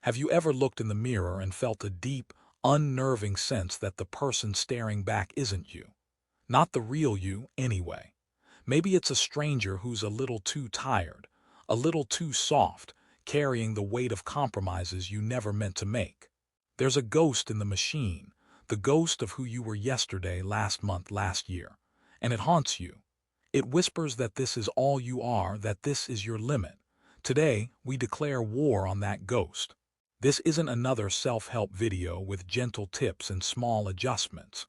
Have you ever looked in the mirror and felt a deep, unnerving sense that the person staring back isn't you? Not the real you, anyway. Maybe it's a stranger who's a little too tired, a little too soft, carrying the weight of compromises you never meant to make. There's a ghost in the machine, the ghost of who you were yesterday, last month, last year. And it haunts you. It whispers that this is all you are, that this is your limit. Today, we declare war on that ghost. This isn't another self-help video with gentle tips and small adjustments.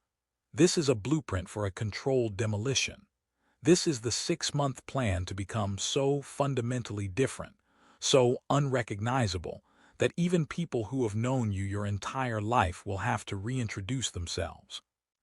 This is a blueprint for a controlled demolition. This is the 6-month plan to become so fundamentally different, so unrecognizable, that even people who have known you your entire life will have to reintroduce themselves.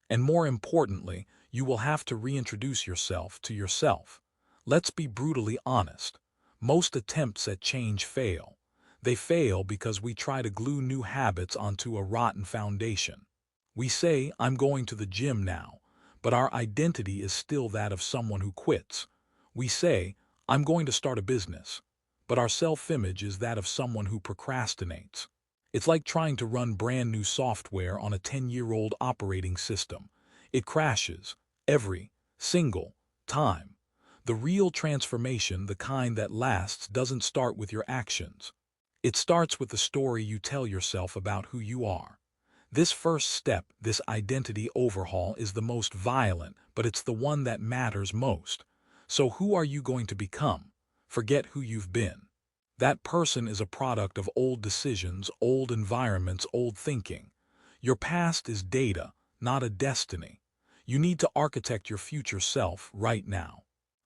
And more importantly, you will have to reintroduce yourself to yourself. Let's be brutally honest. Most attempts at change fail. They fail because we try to glue new habits onto a rotten foundation. We say, "I'm going to the gym now," but our identity is still that of someone who quits. We say, "I'm going to start a business," but our self-image is that of someone who procrastinates. It's like trying to run brand new software on a 10-year-old operating system. It crashes every single time. The real transformation, the kind that lasts, doesn't start with your actions. It starts with the story you tell yourself about who you are. This first step, this identity overhaul, is the most violent, but it's the one that matters most. So who are you going to become? Forget who you've been. That person is a product of old decisions, old environments, old thinking. Your past is data, not a destiny. You need to architect your future self right now.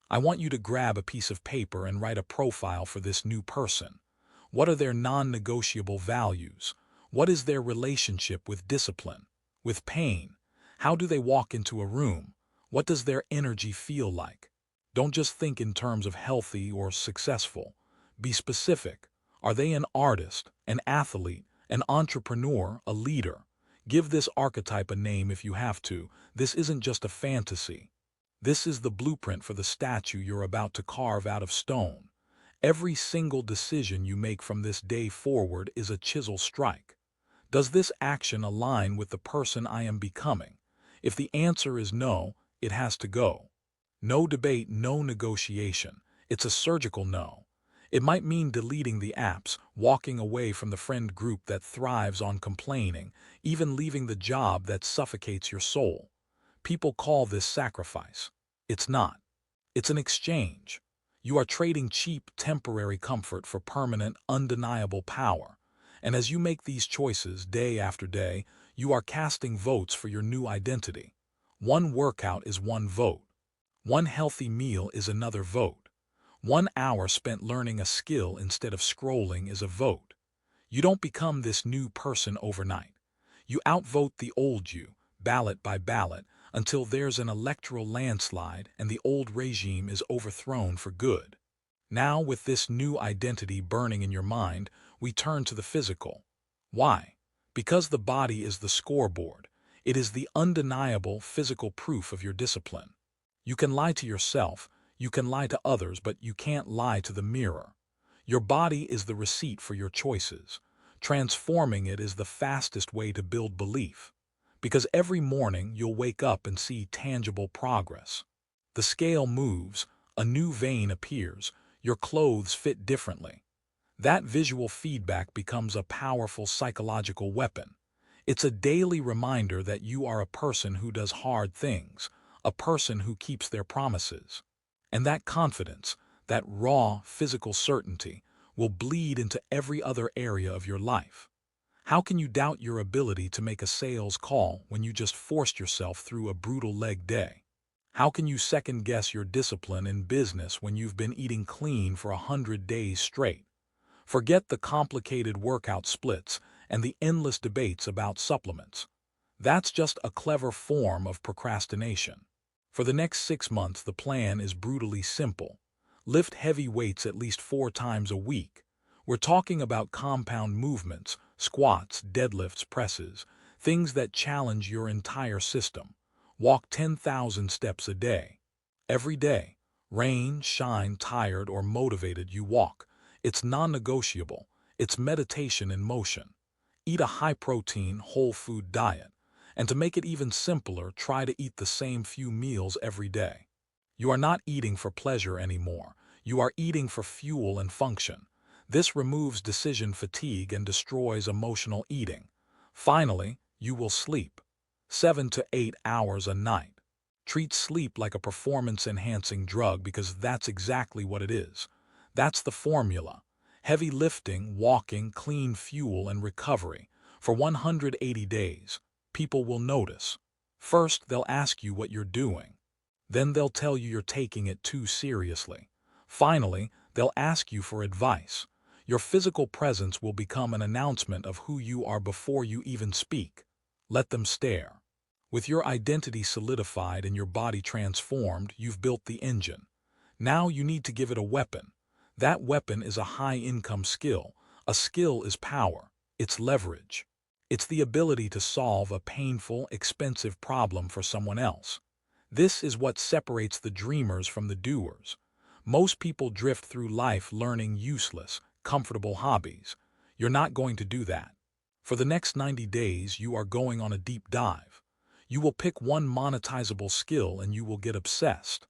I want you to grab a piece of paper and write a profile for this new person. What are their non-negotiable values? What is their relationship with discipline, with pain? How do they walk into a room? What does their energy feel like? Don't just think in terms of healthy or successful. Be specific. Are they an artist, an athlete, an entrepreneur, a leader? Give this archetype a name if you have to. This isn't just a fantasy. This is the blueprint for the statue you're about to carve out of stone. Every single decision you make from this day forward is a chisel strike. Does this action align with the person I am becoming? If the answer is no, it has to go. No debate, no negotiation. It's a surgical no. It might mean deleting the apps, walking away from the friend group that thrives on complaining, even leaving the job that suffocates your soul. People call this sacrifice. It's not. It's an exchange. You are trading cheap, temporary comfort for permanent, undeniable power. And as you make these choices day after day, you are casting votes for your new identity. One workout is one vote. One healthy meal is another vote. 1 hour spent learning a skill instead of scrolling is a vote. You don't become this new person overnight. You outvote the old you, ballot by ballot, until there's an electoral landslide and the old regime is overthrown for good. Now, with this new identity burning in your mind, we turn to the physical. Why? Because the body is the scoreboard. It is the undeniable physical proof of your discipline. You can lie to yourself, you can lie to others, but you can't lie to the mirror. Your body is the receipt for your choices. Transforming it is the fastest way to build belief. Because every morning you'll wake up and see tangible progress. The scale moves, a new vein appears, your clothes fit differently. That visual feedback becomes a powerful psychological weapon. It's a daily reminder that you are a person who does hard things, a person who keeps their promises. And that confidence, that raw physical certainty, will bleed into every other area of your life. How can you doubt your ability to make a sales call when you just forced yourself through a brutal leg day? How can you second-guess your discipline in business when you've been eating clean for 100 days straight? Forget the complicated workout splits and the endless debates about supplements. That's just a clever form of procrastination. For the next 6 months, the plan is brutally simple. Lift heavy weights at least 4 times a week. We're talking about compound movements, squats, deadlifts, presses, things that challenge your entire system. Walk 10,000 steps a day. Every day. Rain, shine, tired, or motivated, you walk. It's non-negotiable. It's meditation in motion. Eat a high-protein, whole-food diet. And to make it even simpler, try to eat the same few meals every day. You are not eating for pleasure anymore. You are eating for fuel and function. This removes decision fatigue and destroys emotional eating. Finally, you will sleep. 7 to 8 hours a night. Treat sleep like a performance-enhancing drug because that's exactly what it is. That's the formula. Heavy lifting, walking, clean fuel, and recovery. For 180 days, people will notice. First, they'll ask you what you're doing. Then they'll tell you you're taking it too seriously. Finally, they'll ask you for advice. Your physical presence will become an announcement of who you are before you even speak. Let them stare. With your identity solidified and your body transformed, you've built the engine. Now you need to give it a weapon. That weapon is a high-income skill. A skill is power. It's leverage. It's the ability to solve a painful, expensive problem for someone else. This is what separates the dreamers from the doers. Most people drift through life learning useless, comfortable hobbies. You're not going to do that. For the next 90 days, you are going on a deep dive. You will pick one monetizable skill and you will get obsessed.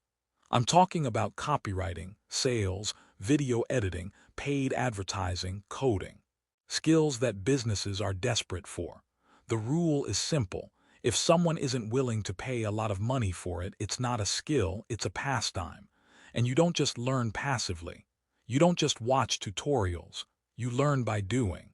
I'm talking about copywriting, sales, video editing, paid advertising, coding. Skills that businesses are desperate for. The rule is simple. If someone isn't willing to pay a lot of money for it, it's not a skill, it's a pastime. And you don't just learn passively. You don't just watch tutorials. You learn by doing.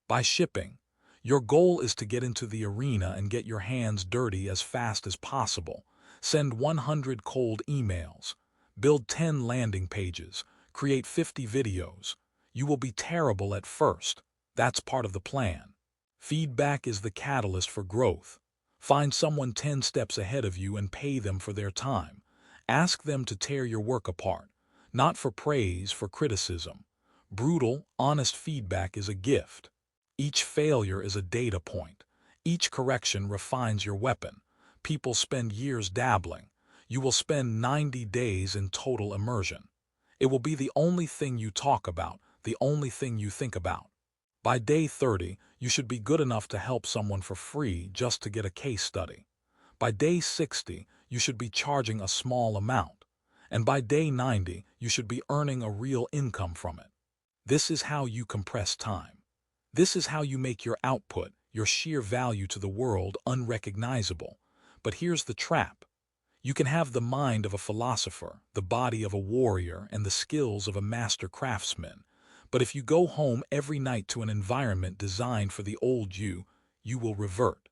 By shipping. Your goal is to get into the arena and get your hands dirty as fast as possible. Send 100 cold emails. Build 10 landing pages. Create 50 videos. You will be terrible at first. That's part of the plan. Feedback is the catalyst for growth. Find someone 10 steps ahead of you and pay them for their time. Ask them to tear your work apart. Not for praise, for criticism. Brutal, honest feedback is a gift. Each failure is a data point. Each correction refines your weapon. People spend years dabbling. You will spend 90 days in total immersion. It will be the only thing you talk about, the only thing you think about. By day 30, you should be good enough to help someone for free just to get a case study. By day 60, you should be charging a small amount. And by day 90, you should be earning a real income from it. This is how you compress time. This is how you make your output, your sheer value to the world, unrecognizable. But here's the trap. You can have the mind of a philosopher, the body of a warrior, and the skills of a master craftsman. But if you go home every night to an environment designed for the old you, you will revert.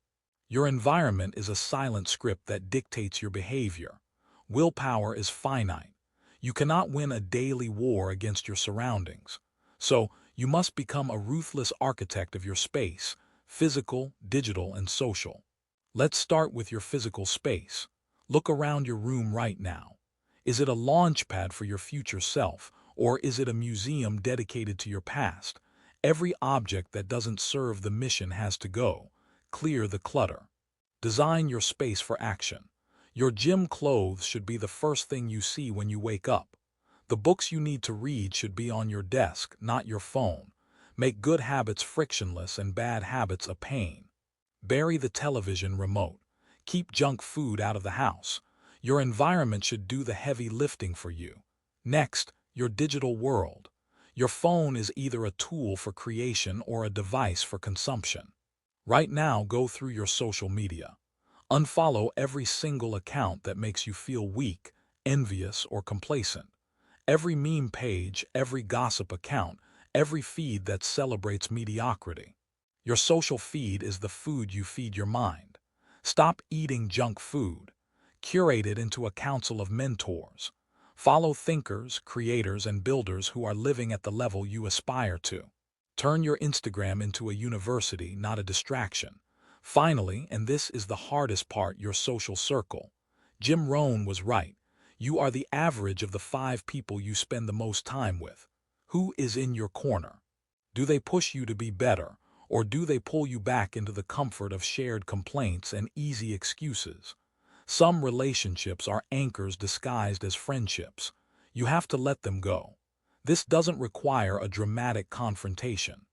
Your environment is a silent script that dictates your behavior. Willpower is finite. You cannot win a daily war against your surroundings. So, you must become a ruthless architect of your space, physical, digital, and social. Let's start with your physical space. Look around your room right now. Is it a launch pad for your future self, or is it a museum dedicated to your past? Every object that doesn't serve the mission has to go. Clear the clutter. Design your space for action. Your gym clothes should be the first thing you see when you wake up. The books you need to read should be on your desk, not your phone. Make good habits frictionless and bad habits a pain. Bury the television remote. Keep junk food out of the house. Your environment should do the heavy lifting for you. Next, your digital world. Your phone is either a tool for creation or a device for consumption. Right now, go through your social media. Unfollow every single account that makes you feel weak, envious, or complacent. Every meme page, every gossip account, every feed that celebrates mediocrity. Your social feed is the food you feed your mind. Stop eating junk food. Curate it into a council of mentors. Follow thinkers, creators, and builders who are living at the level you aspire to. Turn your Instagram into a university, not a distraction. Finally, and this is the hardest part, your social circle. Jim Rohn was right. You are the average of the 5 people you spend the most time with. Who is in your corner? Do they push you to be better, or do they pull you back into the comfort of shared complaints and easy excuses? Some relationships are anchors disguised as friendships. You have to let them go. This doesn't require a dramatic confrontation.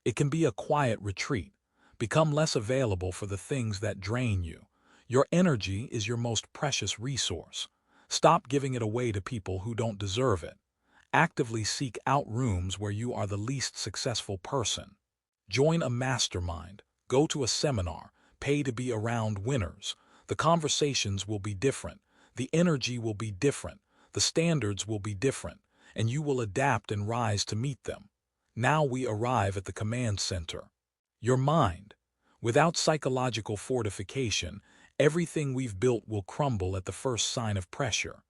It can be a quiet retreat. Become less available for the things that drain you. Your energy is your most precious resource. Stop giving it away to people who don't deserve it. Actively seek out rooms where you are the least successful person. Join a mastermind. Go to a seminar. Pay to be around winners. The conversations will be different. The energy will be different. The standards will be different. And you will adapt and rise to meet them. Now we arrive at the command center. Your mind. Without psychological fortification, everything we've built will crumble at the first sign of pressure.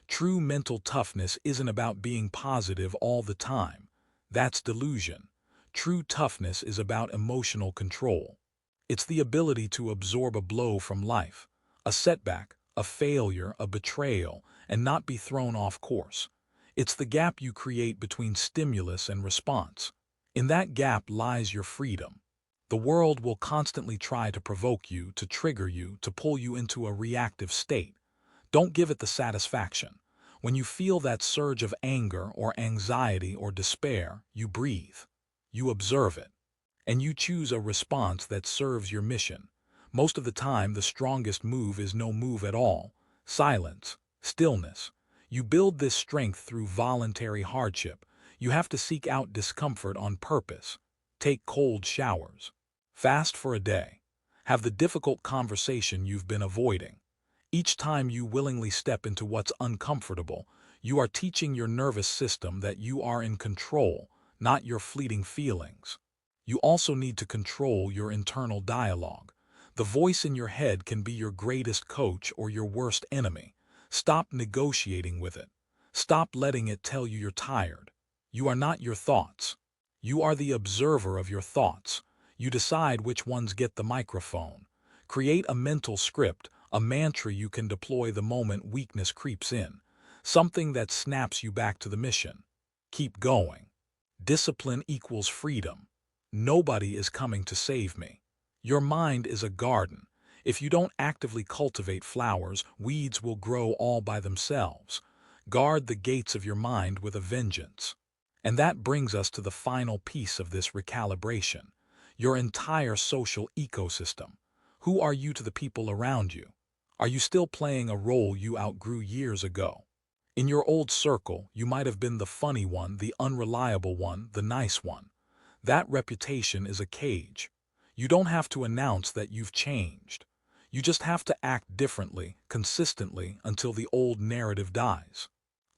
True mental toughness isn't about being positive all the time. That's delusion. True toughness is about emotional control. It's the ability to absorb a blow from life, a setback, a failure, a betrayal, and not be thrown off course. It's the gap you create between stimulus and response. In that gap lies your freedom. The world will constantly try to provoke you, to trigger you, to pull you into a reactive state. Don't give it the satisfaction. When you feel that surge of anger or anxiety or despair, you breathe. You observe it. And you choose a response that serves your mission. Most of the time, the strongest move is no move at all. Silence, stillness. You build this strength through voluntary hardship. You have to seek out discomfort on purpose. Take cold showers. Fast for a day. Have the difficult conversation you've been avoiding. Each time you willingly step into what's uncomfortable, you are teaching your nervous system that you are in control, not your fleeting feelings. You also need to control your internal dialogue. The voice in your head can be your greatest coach or your worst enemy. Stop negotiating with it. Stop letting it tell you you're tired. You are not your thoughts. You are the observer of your thoughts. You decide which ones get the microphone. Create a mental script, a mantra you can deploy the moment weakness creeps in. Something that snaps you back to the mission. Keep going. Discipline equals freedom. Nobody is coming to save me. Your mind is a garden. If you don't actively cultivate flowers, weeds will grow all by themselves. Guard the gates of your mind with a vengeance. And that brings us to the final piece of this recalibration. Your entire social ecosystem. Who are you to the people around you? Are you still playing a role you outgrew years ago? In your old circle, you might have been the funny one, the unreliable one, the nice one. That reputation is a cage. You don't have to announce that you've changed. You just have to act differently, consistently, until the old narrative dies.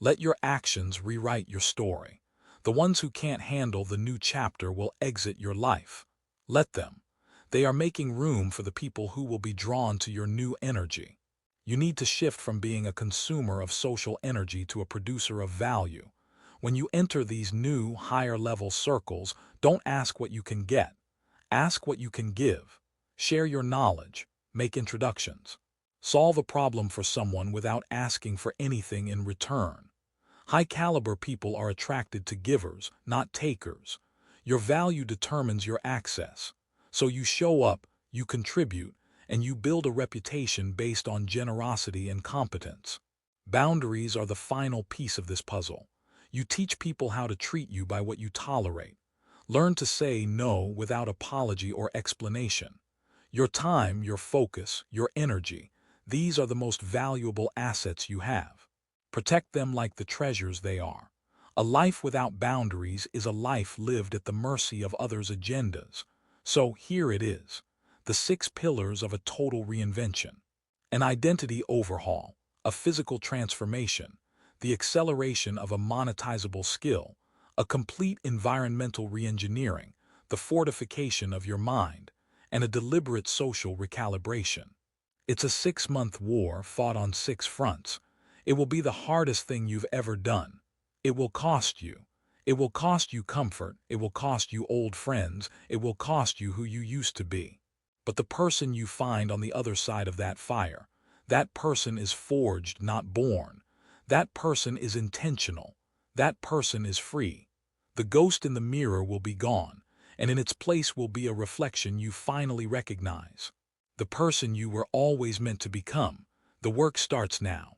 Let your actions rewrite your story. The ones who can't handle the new chapter will exit your life. Let them. They are making room for the people who will be drawn to your new energy. You need to shift from being a consumer of social energy to a producer of value. When you enter these new, higher-level circles, don't ask what you can get. Ask what you can give. Share your knowledge. Make introductions. Solve a problem for someone without asking for anything in return. High-caliber people are attracted to givers, not takers. Your value determines your access. So you show up, you contribute, and you build a reputation based on generosity and competence. Boundaries are the final piece of this puzzle. You teach people how to treat you by what you tolerate. Learn to say no without apology or explanation. Your time, your focus, your energy, these are the most valuable assets you have. Protect them like the treasures they are. A life without boundaries is a life lived at the mercy of others' agendas. So here it is, the 6 pillars of a total reinvention. An identity overhaul, a physical transformation, the acceleration of a monetizable skill, a complete environmental reengineering, the fortification of your mind, and a deliberate social recalibration. It's a 6-month war fought on 6 fronts. It will be the hardest thing you've ever done. It will cost you. It will cost you comfort. It will cost you old friends. It will cost you who you used to be. But the person you find on the other side of that fire, that person is forged, not born. That person is intentional. That person is free. The ghost in the mirror will be gone, and in its place will be a reflection you finally recognize. The person you were always meant to become. The work starts now.